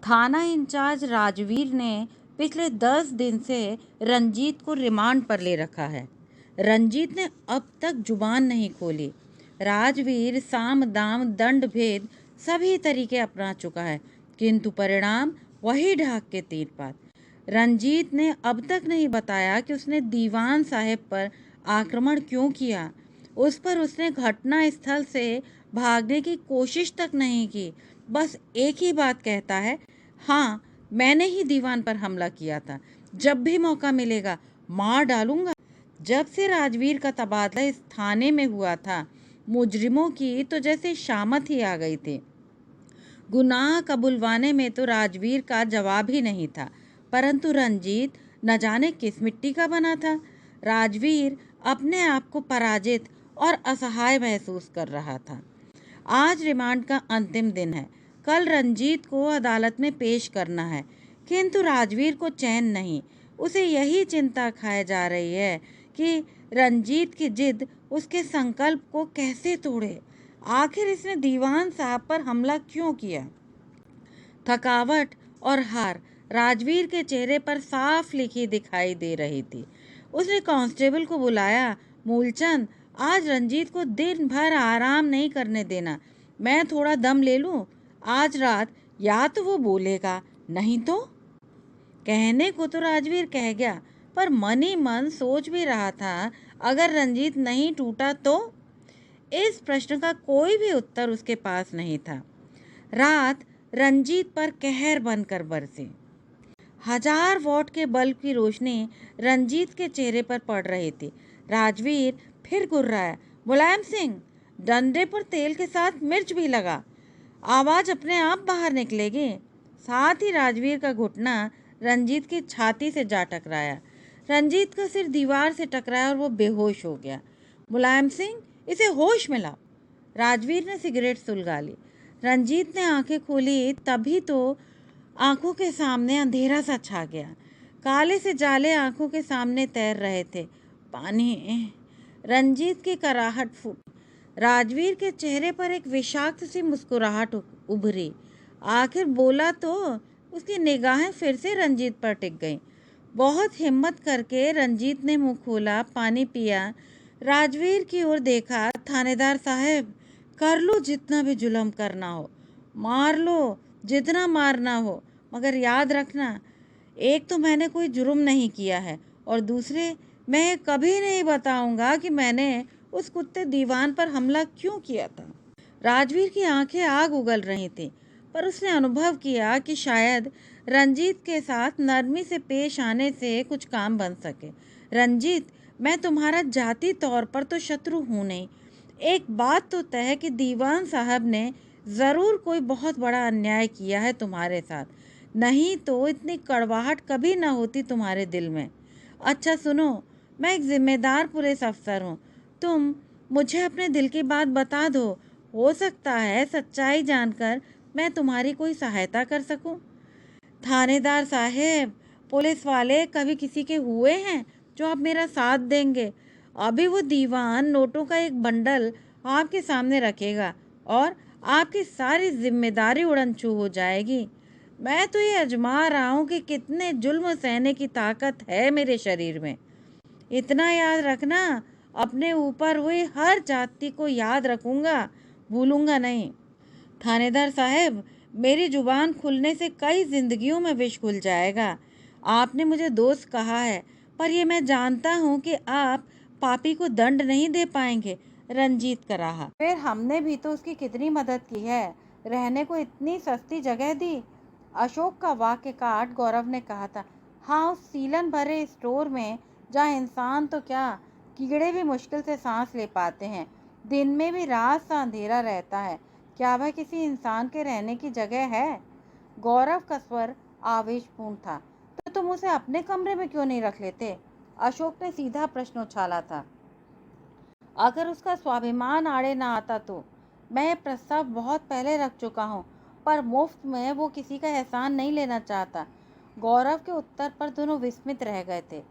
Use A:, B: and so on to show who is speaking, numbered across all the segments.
A: थाना इंचार्ज राजवीर ने पिछले 10 दिन से रंजीत को रिमांड पर ले रखा है। रंजीत ने अब तक जुबान नहीं खोली। राजवीर साम दाम दंड भेद सभी तरीके अपना चुका है, किंतु परिणाम वही ढाक के तीर पात। रंजीत ने अब तक नहीं बताया कि उसने दीवान साहब पर आक्रमण क्यों किया। उस पर उसने घटना स्थल से भागने की कोशिश तक नहीं की। बस एक ही बात कहता है, हाँ मैंने ही दीवान पर हमला किया था, जब भी मौका मिलेगा मार डालूंगा। जब से राजवीर का तबादला इस थाने में हुआ था, मुजरिमों की तो जैसे शामत ही आ गई थी। गुनाह कबुलवाने में तो राजवीर का जवाब ही नहीं था, परंतु रंजीत न जाने किस मिट्टी का बना था। राजवीर अपने आप को पराजित और असहाय महसूस कर रहा था। आज रिमांड का अंतिम दिन है। कल रंजीत को अदालत में पेश करना है, किंतु राजवीर को चैन नहीं। उसे यही चिंता खाए जा रही है कि रंजीत की जिद उसके संकल्प को कैसे तोड़े। आखिर इसने दीवान साहब पर हमला क्यों किया। थकावट और हार राजवीर के चेहरे पर साफ लिखी दिखाई दे रही थी। उसने कांस्टेबल को बुलाया। मूलचंद, आज रंजीत को दिन भर आराम नहीं करने देना। मैं थोड़ा दम ले लूं। आज रात या तो वो बोलेगा, नहीं तो। कहने को तो राजवीर कह गया, पर मन ही मन सोच भी रहा था, अगर रंजीत नहीं टूटा तो। इस प्रश्न का कोई भी उत्तर उसके पास नहीं था। रात रंजीत पर कहर बनकर बरसी। 1000 वॉट के बल्ब की रोशनी रंजीत के चेहरे पर पड़ रही थी। राजवीर फिर गुर्राया, मुलायम सिंह, डंडे पर तेल के साथ मिर्च भी लगा, आवाज अपने आप बाहर निकलेगी। साथ ही राजवीर का घुटना रंजीत की छाती से जा टकराया। रंजीत का सिर दीवार से टकराया और वो बेहोश हो गया। मुलायम सिंह, इसे होश में लाओ। राजवीर ने सिगरेट सुलगा ली। रंजीत ने आंखें खोली, तभी तो आंखों के सामने अंधेरा सा छा गया। काले से जाले आंखों के सामने तैर रहे थे। पानी। रंजीत की कराहट फूटी। राजवीर के चेहरे पर एक विषाक्त सी मुस्कुराहट उभरी। आखिर बोला तो। उसकी निगाहें फिर से रंजीत पर टिक गईं। बहुत हिम्मत करके रंजीत ने मुंह खोला, पानी पिया, राजवीर की ओर देखा। थानेदार साहब, कर लो जितना भी जुल्म करना हो, मार लो जितना मारना हो, मगर याद रखना, एक तो मैंने कोई जुर्म नहीं किया है, और दूसरे, मैं कभी नहीं बताऊंगा कि मैंने उस कुत्ते दीवान पर हमला क्यों किया था। राजवीर की आंखें आग उगल रही थीं, पर उसने अनुभव किया कि शायद रंजीत के साथ नरमी से पेश आने से कुछ काम बन सके। रंजीत, मैं तुम्हारा जाति तौर पर तो शत्रु हूँ नहीं। एक बात तो तय है कि दीवान साहब ने ज़रूर कोई बहुत बड़ा अन्याय किया है तुम्हारे साथ, नहीं तो इतनी कड़वाहट कभी ना होती तुम्हारे दिल में। अच्छा सुनो, मैं एक जिम्मेदार पुलिस अफसर हूँ। तुम मुझे अपने दिल की बात बता दो। हो सकता है सच्चाई जानकर मैं तुम्हारी कोई सहायता कर सकूं। थानेदार साहेब, पुलिस वाले कभी किसी के हुए हैं जो आप मेरा साथ देंगे? अभी वो दीवान नोटों का एक बंडल आपके सामने रखेगा और आपकी सारी जिम्मेदारी उड़न-छू हो जाएगी। मैं तो ये आजमा रहा हूँ कि कितने जुल्म सहने की ताकत है मेरे शरीर में। इतना याद रखना, अपने ऊपर हुई हर जाति को याद रखूंगा, भूलूंगा नहीं। थानेदार साहब, मेरी जुबान खुलने से कई जिंदगियों में विष घुल जाएगा। आपने मुझे दोस्त कहा है, पर ये मैं जानता हूँ कि आप पापी को दंड नहीं दे पाएंगे। रंजीत का रहा। फिर हमने भी तो उसकी कितनी मदद की है, रहने को इतनी सस्ती जगह दी। अशोक का वाक्य काट गौरव ने कहा था, हाँ, उस सीलन भरे स्टोर में जहाँ इंसान तो क्या, कीड़े भी मुश्किल से सांस ले पाते हैं। दिन में भी रात सा अंधेरा रहता है। क्या वह किसी इंसान के रहने की जगह है? गौरव का स्वर आवेशपूर्ण था। तो तुम उसे अपने कमरे में क्यों नहीं रख लेते? अशोक ने सीधा प्रश्न उछाला था। अगर उसका स्वाभिमान आड़े ना आता तो। मैं प्रस्ताव बहुत पहले रख चुका हूँ, पर मुफ्त में वो किसी का एहसान नहीं लेना चाहता। गौरव के उत्तर पर दोनों विस्मित रह गए थे।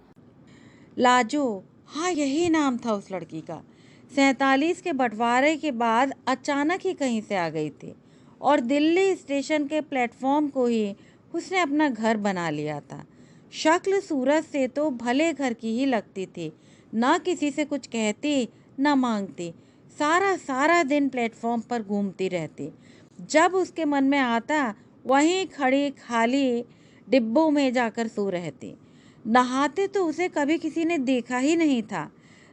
A: लाजो, हाँ यही नाम था उस लड़की का। 47 के बंटवारे के बाद अचानक ही कहीं से आ गई थी। और दिल्ली स्टेशन के प्लेटफॉर्म को ही उसने अपना घर बना लिया था। शक्ल सूरत से तो भले घर की ही लगती थी, ना किसी से कुछ कहती ना मांगती, सारा दिन प्लेटफॉर्म पर घूमती रहती। जब उसके मन में आता वहीं खड़ी खाली डिब्बों में जाकर सो रहती। नहाते तो उसे कभी किसी ने देखा ही नहीं था।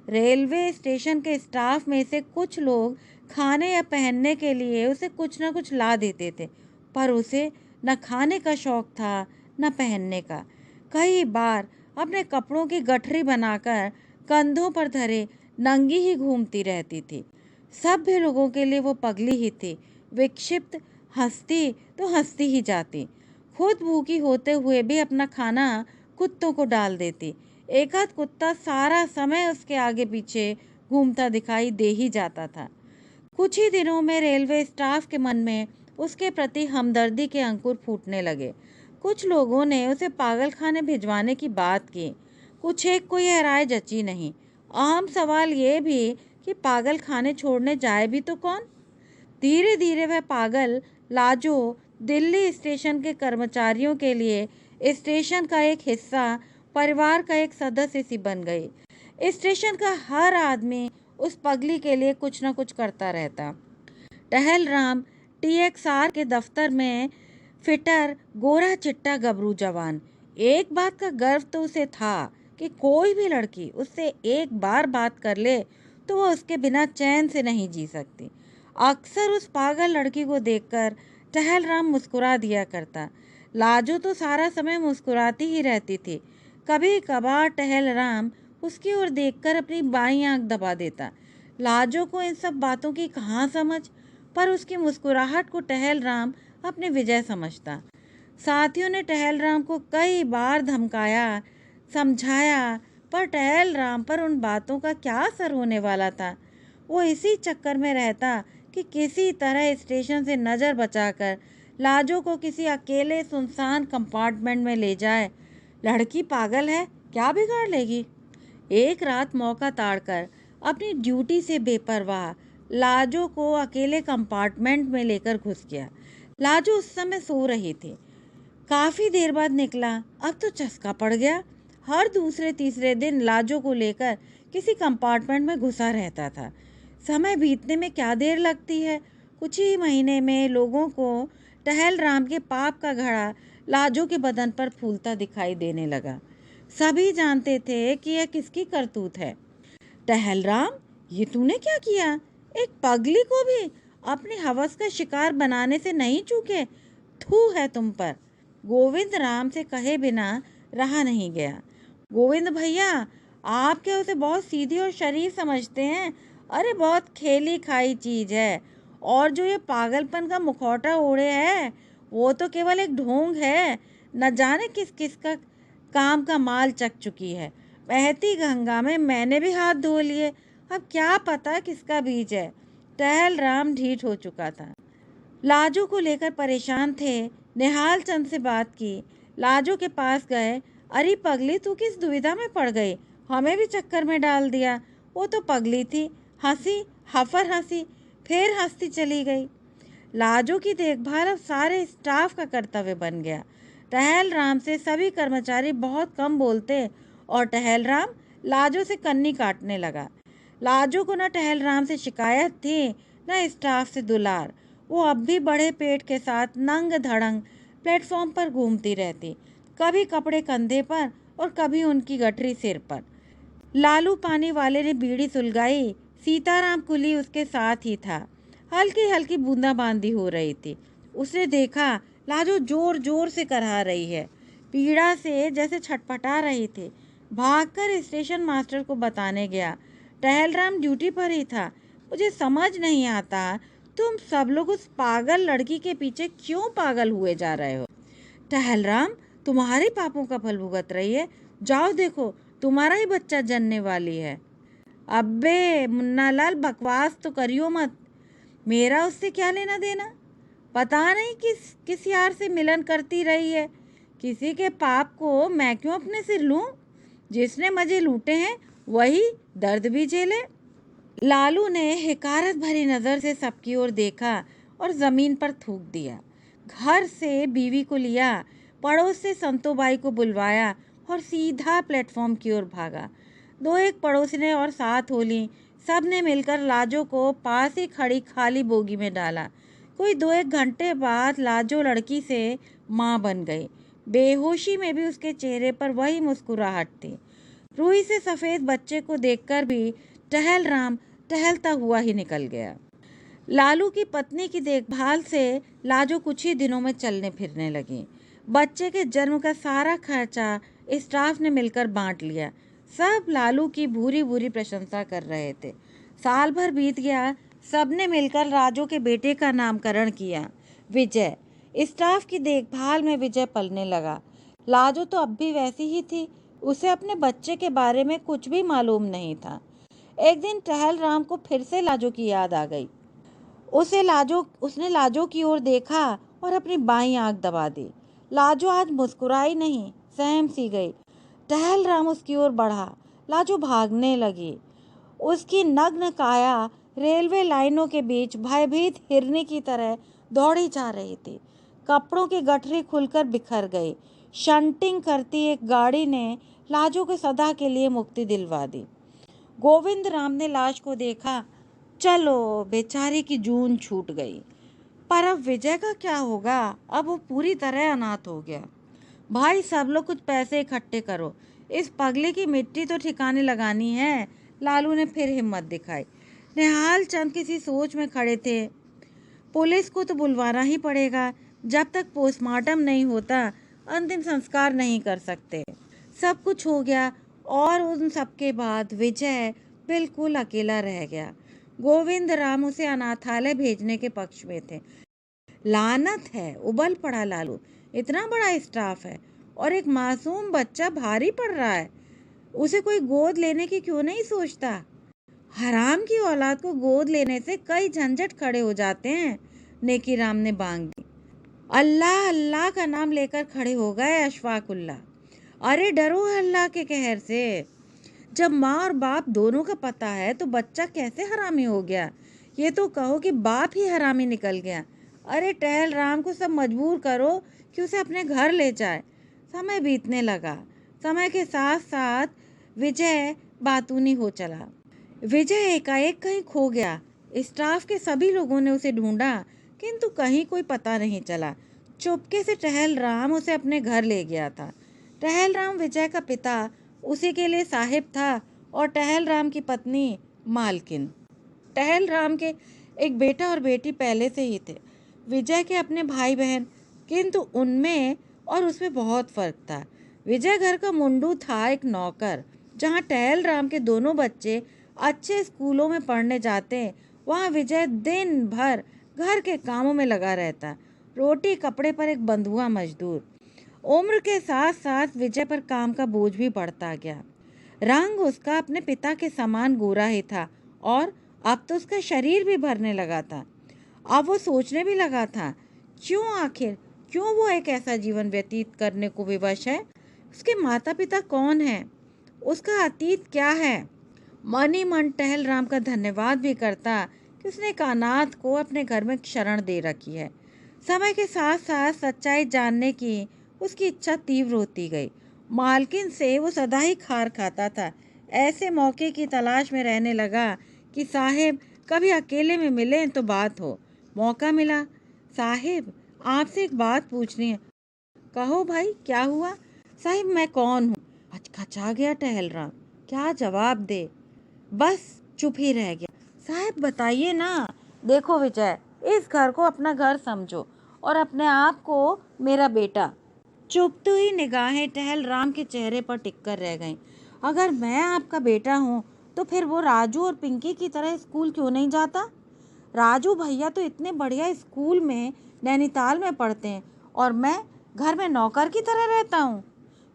A: रेलवे स्टेशन के स्टाफ में से कुछ लोग खाने या पहनने के लिए उसे कुछ ना कुछ ला देते थे, पर उसे न खाने का शौक था न पहनने का। कई बार अपने कपड़ों की गठरी बनाकर कंधों पर धरे नंगी ही घूमती रहती थी। सभ्य लोगों के लिए वो पगली ही थी। विक्षिप्त हंसती तो हंसती ही जाती। खुद भूखी होते हुए भी अपना खाना कुत्तों को डाल देती। एक आध कुत्ता सारा समय उसके आगे पीछे घूमता दिखाई दे ही जाता था। कुछ ही दिनों में रेलवे स्टाफ के मन में उसके प्रति हमदर्दी के अंकुर फूटने लगे। कुछ लोगों ने उसे पागल खाने भिजवाने की बात की। कुछ एक को यह राय जची नहीं। अहम सवाल ये भी कि पागल खाने छोड़ने जाए भी तो कौन। धीरे धीरे वह पागल लाजो दिल्ली स्टेशन के कर्मचारियों के लिए स्टेशन का एक हिस्सा, परिवार का एक सदस्य सी बन गई। स्टेशन का हर आदमी उस पगली के लिए कुछ न कुछ करता रहता। टहलराम टीएक्सआर के दफ्तर में फिटर, गोरा चिट्टा गबरू जवान। एक बात का गर्व तो उसे था कि कोई भी लड़की उससे एक बार बात कर ले तो वो उसके बिना चैन से नहीं जी सकती। अक्सर उस पागल लड़की को देखकर टहलराम मुस्कुरा दिया करता। लाजो तो सारा समय मुस्कुराती ही रहती थी। कभी कभार टहलराम उसकी ओर देखकर अपनी बाईं आंख दबा देता। लाजो को इन सब बातों की कहाँ समझ, पर उसकी मुस्कुराहट को टहलराम अपनी विजय समझता। साथियों ने टहलराम को कई बार धमकाया, समझाया, पर टहलराम पर उन बातों का क्या असर होने वाला था। वो इसी चक्कर में रहता कि किसी तरह स्टेशन से नज़र बचाकर लाजो को किसी अकेले सुनसान कंपार्टमेंट में ले जाए। लड़की पागल है, क्या बिगाड़ लेगी। एक रात मौका ताड़कर अपनी ड्यूटी से बेपरवाह लाजो को अकेले कंपार्टमेंट में लेकर घुस गया। लाजो उस समय सो रही थी। काफ़ी देर बाद निकला। अब तो चस्का पड़ गया। हर दूसरे तीसरे दिन लाजो को लेकर किसी कंपार्टमेंट में घुसा रहता था। समय बीतने में क्या देर लगती है। कुछ ही महीने में लोगों को टहलराम के पाप का घड़ा लाजो के बदन पर फूलता दिखाई देने लगा। सभी जानते थे कि यह किसकी करतूत है। टहलराम, ये तूने क्या किया। एक पगली को भी अपनी हवस का शिकार बनाने से नहीं चूके। थू है तुम पर। गोविंद राम से कहे बिना रहा नहीं गया। गोविंद भैया, आप क्या उसे बहुत सीधी और शरीफ समझते हैं। अरे बहुत खेली खाई चीज़ है। और जो ये पागलपन का मुखौटा ओढ़े है वो तो केवल एक ढोंग है। न जाने किस किस का काम का माल चख चुकी है। बहती गंगा में मैंने भी हाथ धो लिए, अब क्या पता किसका बीज है। टहलराम ढीठ हो चुका था। लाजो को लेकर परेशान थे। निहाल चंद से बात की। लाजो के पास गए। अरे पगली, तू किस दुविधा में पड़ गई, हमें भी चक्कर में डाल दिया। वो तो पगली थी। हंसी, हफर हंसी, फिर हंसती चली गई। लाजो की देखभाल अब सारे स्टाफ का कर्तव्य बन गया। टहलराम से सभी कर्मचारी बहुत कम बोलते और टहलराम लाजो से कन्नी काटने लगा। लाजो को न टहलराम से शिकायत थी न स्टाफ से दुलार। वो अब भी बड़े पेट के साथ नंग धड़ंग प्लेटफॉर्म पर घूमती रहती, कभी कपड़े कंधे पर और कभी उनकी गठरी सिर पर। लालू पानी वाले ने बीड़ी सुलगाई। सीताराम कुली उसके साथ ही था। हल्की हल्की बूंदाबांदी हो रही थी। उसने देखा लाजो जोर जोर से करहा रही है, पीड़ा से जैसे छटपटा रही थी। भागकर स्टेशन मास्टर को बताने गया। टहलराम ड्यूटी पर ही था। मुझे समझ नहीं आता तुम सब लोग उस पागल लड़की के पीछे क्यों पागल हुए जा रहे हो। टहलराम, तुम्हारे पापों का फल भुगत रही है। जाओ देखो, तुम्हारा ही बच्चा जनने वाली है। अब्बे मुन्नालाल, बकवास तो करियो मत। मेरा उससे क्या लेना देना। पता नहीं किस यार से मिलन करती रही है। किसी के पाप को मैं क्यों अपने सिर लूं। जिसने मजे लूटे हैं वही दर्द भी झेले। लालू ने हिकारत भरी नज़र से सबकी ओर देखा और ज़मीन पर थूक दिया। घर से बीवी को लिया, पड़ोस से संतोबाई को बुलवाया और सीधा प्लेटफॉर्म की ओर भागा। दो एक पड़ोसी ने और साथ हो ली। सब ने मिलकर लाजो को पास ही खड़ी खाली बोगी में डाला। कोई 2-1 घंटे बाद लाजो लड़की से माँ बन गई। बेहोशी में भी उसके चेहरे पर वही मुस्कुराहट थी। रूही से सफ़ेद बच्चे को देखकर भी टहलराम टहलता हुआ ही निकल गया। लालू की पत्नी की देखभाल से लाजो कुछ ही दिनों में चलने फिरने लगी। बच्चे के जन्म का सारा खर्चा स्टाफ ने मिलकर बांट लिया। सब लालू की भूरी भूरी प्रशंसा कर रहे थे। साल भर बीत गया, सबने मिलकर राजू के बेटे का नामकरण किया, विजय। स्टाफ की देखभाल में विजय पलने लगा। लाजो तो अब भी वैसी ही थी। उसे अपने बच्चे के बारे में कुछ भी मालूम नहीं था। एक दिन टहलराम को फिर से लाजो की याद आ गई। उसने लाजो की ओर देखा और अपनी बाईं आंख दबा दी। लाजो आज मुस्कुराई नहीं, सहम सी गई। टहलराम उसकी ओर बढ़ा। लाजो भागने लगी। उसकी नग्न काया रेलवे लाइनों के बीच भयभीत हिरनी की तरह दौड़ी जा रही थी। कपड़ों की गठरी खुलकर बिखर गई। शंटिंग करती एक गाड़ी ने लाजो को सदा के लिए मुक्ति दिलवा दी। गोविंद राम ने लाश को देखा। चलो, बेचारी की जून छूट गई। पर अब विजय का क्या होगा? अब वो पूरी तरह अनाथ हो गया। भाई, सब लोग कुछ पैसे इकट्ठे करो, इस पगले की मिट्टी तो ठिकाने लगानी है। लालू ने फिर हिम्मत दिखाई। निहाल चंद किसी सोच में खड़े थे। पुलिस को तो बुलवाना ही पड़ेगा। जब तक पोस्टमार्टम नहीं होता, अंतिम संस्कार नहीं कर सकते। सब कुछ हो गया और उन सबके बाद विजय बिल्कुल अकेला रह गया। गोविंद राम उसे अनाथालय भेजने के पक्ष में थे। लानत है, उबल पड़ा लालू। इतना बड़ा स्टाफ है और एक मासूम बच्चा भारी पड़ रहा है। उसे कोई गोद लेने की क्यों नहीं सोचता? हराम की औलाद को गोद लेने से कई झंझट खड़े हो जाते हैं। नेकीराम ने बांग दी। अल्लाह अल्लाह का नाम लेकर खड़े हो गए अशफाकुल्ला। अरे डरो अल्लाह के कहर से। जब माँ और बाप दोनों का पता है तो बच्चा कैसे हरामी हो गया? ये तो कहो कि बाप ही हरामी निकल गया। अरे टहलराम को सब मजबूर करो कि उसे अपने घर ले जाए। समय बीतने लगा। समय के साथ साथ विजय बातूनी हो चला। विजय एकाएक कहीं खो गया। स्टाफ के सभी लोगों ने उसे ढूंढा, किंतु कहीं कोई पता नहीं चला। चुपके से टहलराम उसे अपने घर ले गया था। टहलराम विजय का पिता उसी के लिए साहिब था और टहलराम की पत्नी मालकिन। टहलराम के एक बेटा और बेटी पहले से ही थे। विजय के अपने भाई बहन, किंतु उनमें और उसमें बहुत फर्क था। विजय घर का मुंडू था, एक नौकर। जहाँ टहलराम के दोनों बच्चे अच्छे स्कूलों में पढ़ने जाते, वहाँ विजय दिन भर घर के कामों में लगा रहता। रोटी कपड़े पर एक बंधुआ मजदूर। उम्र के साथ साथ विजय पर काम का बोझ भी बढ़ता गया। रंग उसका अपने पिता के समान गोरा ही था और अब तो उसका शरीर भी भरने लगा था। अब वो सोचने भी लगा था, क्यों वो एक ऐसा जीवन व्यतीत करने को विवश है? उसके माता पिता कौन हैं? उसका अतीत क्या है? मन ही मन टहलराम का धन्यवाद भी करता कि उसने एक अनाथ को अपने घर में शरण दे रखी है। समय के साथ साथ सच्चाई जानने की उसकी इच्छा तीव्र होती गई। मालकिन से वो सदा ही खार खाता था। ऐसे मौके की तलाश में रहने लगा कि साहिब कभी अकेले में मिले तो बात हो। मौका मिला। साहिब, आपसे एक बात पूछनी है। कहो भाई, क्या हुआ? साहिब, मैं कौन हूँ? हचकचा गया टहलराम। क्या जवाब दे? बस चुप ही रह गया। साहब बताइए ना। देखो विजय, इस घर को अपना घर समझो और अपने आप को मेरा बेटा। चुपती हुई निगाहें टहलराम के चेहरे पर टिककर रह गईं। अगर मैं आपका बेटा हूँ तो फिर वो राजू और पिंकी की तरह स्कूल क्यों नहीं जाता? राजू भैया तो इतने बढ़िया स्कूल में नैनीताल में पढ़ते हैं और मैं घर में नौकर की तरह रहता हूँ।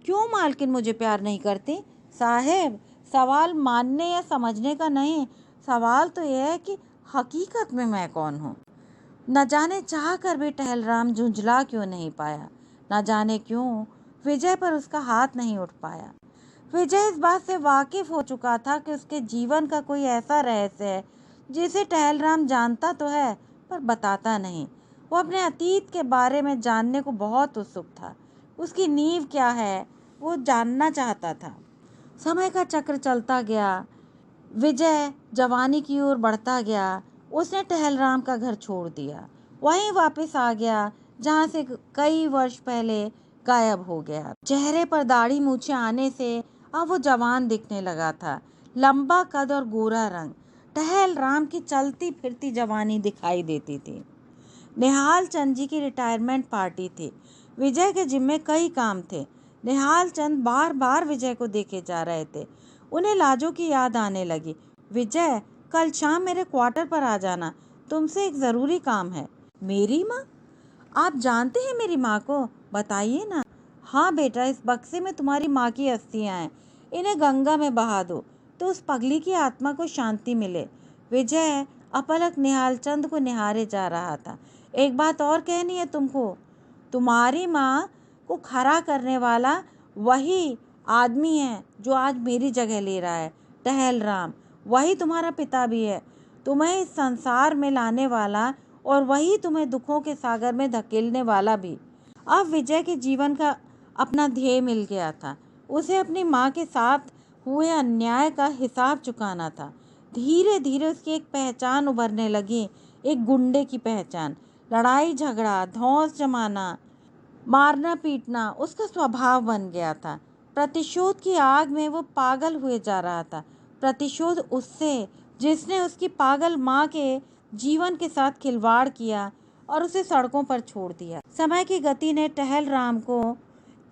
A: क्यों मालकिन मुझे प्यार नहीं करती? साहेब, सवाल मानने या समझने का नहीं, सवाल तो यह है कि हकीकत में मैं कौन हूँ। न जाने चाह कर भी टहलराम झुंझला क्यों नहीं पाया। न जाने क्यों विजय पर उसका हाथ नहीं उठ पाया। विजय इस बात से वाकिफ हो चुका था कि उसके जीवन का कोई ऐसा रहस्य है जिसे टहलराम जानता तो है पर बताता नहीं। वो अपने अतीत के बारे में जानने को बहुत उत्सुक था। उसकी नींव क्या है वो जानना चाहता था। समय का चक्र चलता गया। विजय जवानी की ओर बढ़ता गया। उसने टहलराम का घर छोड़ दिया, वहीं वापस आ गया जहाँ से कई वर्ष पहले गायब हो गया। चेहरे पर दाढ़ी मूछें आने से अब वो जवान दिखने लगा था। लंबा कद और गोरा रंग, टहलराम की चलती फिरती जवानी दिखाई देती थी। निहाल चंद जी की रिटायरमेंट पार्टी थी। विजय के जिम्मे कई काम थे। निहाल चंद बार बार विजय को देखे जा रहे थे। उन्हें लाजो की याद आने लगी। विजय, कल शाम मेरे क्वार्टर पर आ जाना, तुमसे एक ज़रूरी काम है। मेरी माँ? आप जानते हैं मेरी माँ को? बताइए ना। हाँ बेटा, इस बक्से में तुम्हारी माँ की अस्थियाँ हैं। इन्हें गंगा में बहा दो तो उस पगली की आत्मा को शांति मिले। विजय अपलक निहाल चंद को निहारे जा रहा था। एक बात और कहनी है तुमको। तुम्हारी माँ को खड़ा करने वाला वही आदमी है जो आज मेरी जगह ले रहा है, टहलराम। वही तुम्हारा पिता भी है, तुम्हें इस संसार में लाने वाला, और वही तुम्हें दुखों के सागर में धकेलने वाला भी। अब विजय के जीवन का अपना ध्येय मिल गया था। उसे अपनी माँ के साथ हुए अन्याय का हिसाब चुकाना था। धीरे धीरे उसकी एक पहचान उभरने लगी, एक गुंडे की पहचान। लड़ाई झगड़ा, धौंस जमाना, मारना पीटना उसका स्वभाव बन गया था। प्रतिशोध की आग में वो पागल हुए जा रहा था। प्रतिशोध उससे जिसने उसकी पागल माँ के जीवन के साथ खिलवाड़ किया और उसे सड़कों पर छोड़ दिया। समय की गति ने टहलराम को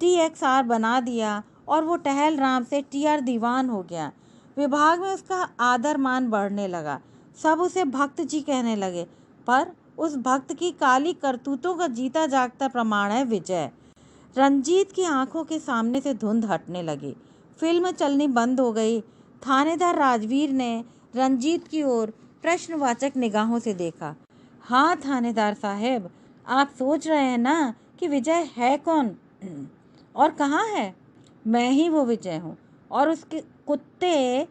A: TXR बना दिया और वो टहलराम से TR दीवान हो गया। विभाग में उसका आदर मान बढ़ने लगा। सब उसे भक्त जी कहने लगे, पर उस भक्त की काली करतूतों का जीता जागता प्रमाण है विजय। रंजीत की आंखों के सामने से धुंध हटने लगी। फिल्म चलनी बंद हो गई। थानेदार राजवीर ने रंजीत की ओर प्रश्नवाचक निगाहों से देखा। हाँ थानेदार साहब, आप सोच रहे हैं ना कि विजय है कौन और कहाँ है? मैं ही वो विजय हूँ और उसके कुत्ते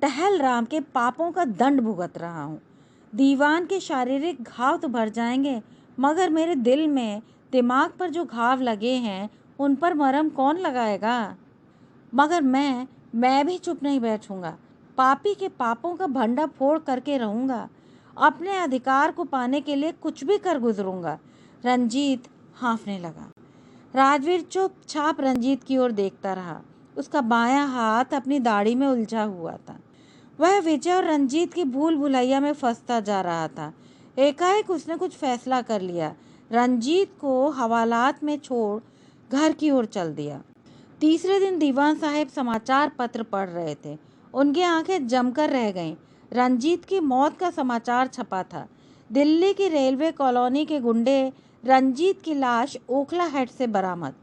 A: टहलराम के पापों का दंड भुगत रहा हूँ। दीवान के शारीरिक घाव तो भर जाएंगे, मगर मेरे दिल में, दिमाग पर जो घाव लगे हैं उन पर मरहम कौन लगाएगा? मगर मैं भी चुप नहीं बैठूंगा। पापी के पापों का भंडा फोड़ करके रहूंगा। अपने अधिकार को पाने के लिए कुछ भी कर गुजरूंगा। रंजीत हाँफने लगा। राजवीर चुपचाप रंजीत की ओर देखता रहा। उसका बायां हाथ अपनी दाढ़ी में उलझा हुआ था। वह विजय और रंजीत की भूल भुलैया में फंसता जा रहा था। एकाएक उसने कुछ फैसला कर लिया। रंजीत को हवालात में छोड़ घर की ओर चल दिया। तीसरे दिन दीवान साहब समाचार पत्र पढ़ रहे थे। उनकी आंखें जमकर रह गईं। रंजीत की मौत का समाचार छपा था। दिल्ली की रेलवे कॉलोनी के गुंडे रंजीत की लाश ओखला हेड से बरामद।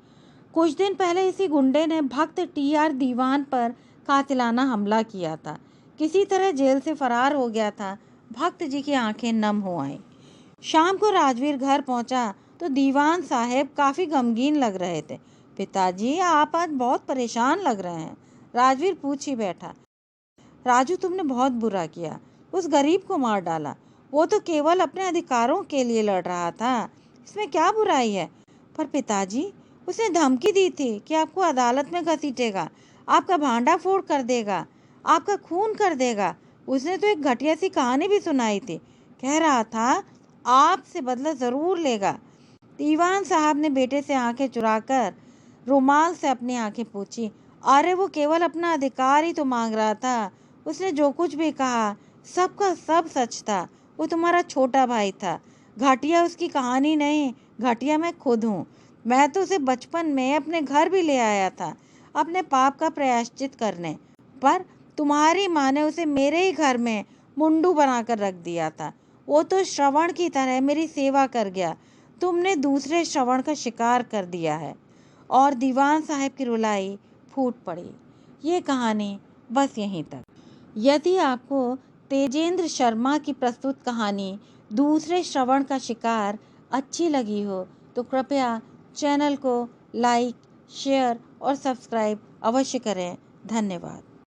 A: कुछ दिन पहले इसी गुंडे ने भक्त TR दीवान पर कातिलाना हमला किया था। किसी तरह जेल से फरार हो गया था। भक्त जी की आंखें नम हो आईं। शाम को राजवीर घर पहुंचा तो दीवान साहब काफ़ी गमगीन लग रहे थे। पिताजी, आप आज बहुत परेशान लग रहे हैं। राजवीर पूछ ही बैठा। राजू, तुमने बहुत बुरा किया। उस गरीब को मार डाला। वो तो केवल अपने अधिकारों के लिए लड़ रहा था, इसमें क्या बुराई है? पर पिताजी, उसने धमकी दी थी कि आपको अदालत में घसीटेगा, आपका भांडा फोड़ कर देगा, आपका खून कर देगा। उसने तो एक घटिया सी कहानी भी सुनाई थी। कह रहा था आपसे बदला ज़रूर लेगा। दीवान साहब ने बेटे से आंखें चुराकर रुमाल से अपनी आंखें पोंछी। अरे वो केवल अपना अधिकार ही तो मांग रहा था। उसने जो कुछ भी कहा सबका सब सच था। वो तुम्हारा छोटा भाई था। घटिया उसकी कहानी नहीं, घटिया मैं खुद हूँ। मैं तो उसे बचपन में अपने घर भी ले आया था अपने पाप का प्रायश्चित करने, पर तुम्हारी माँ ने उसे मेरे ही घर में मुंडू बनाकर रख दिया था। वो तो श्रवण की तरह मेरी सेवा कर गया। तुमने दूसरे श्रवण का शिकार कर दिया है। और दीवान साहब की रुलाई फूट पड़ी। ये कहानी बस यहीं तक। यदि आपको तेजेंद्र शर्मा की प्रस्तुत कहानी दूसरे श्रवण का शिकार अच्छी लगी हो तो कृपया चैनल को लाइक, शेयर और सब्सक्राइब अवश्य करें। धन्यवाद।